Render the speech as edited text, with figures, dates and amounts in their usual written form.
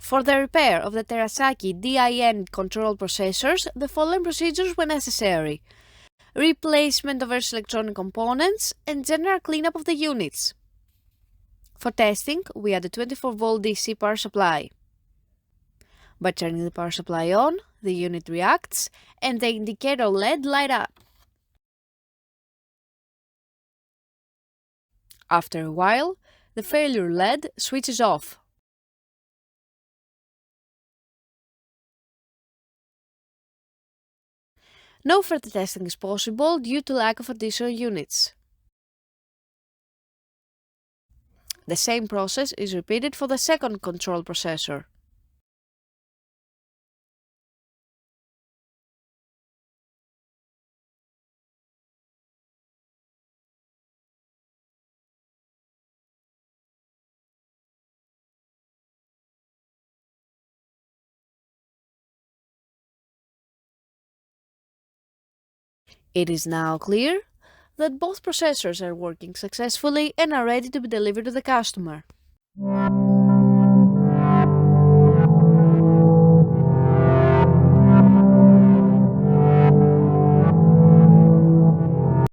For the repair of the Terasaki DIN control processors, the following procedures were necessary: replacement of various electronic components and general cleanup of the units. For testing, we add a 24-volt DC power supply. By turning the power supply on, the unit reacts and the indicator LED light up. After a while, the failure LED switches off. No further testing is possible due to lack of additional units. The same process is repeated for the second control processor. It is now clear that both processors are working successfully and are ready to be delivered to the customer.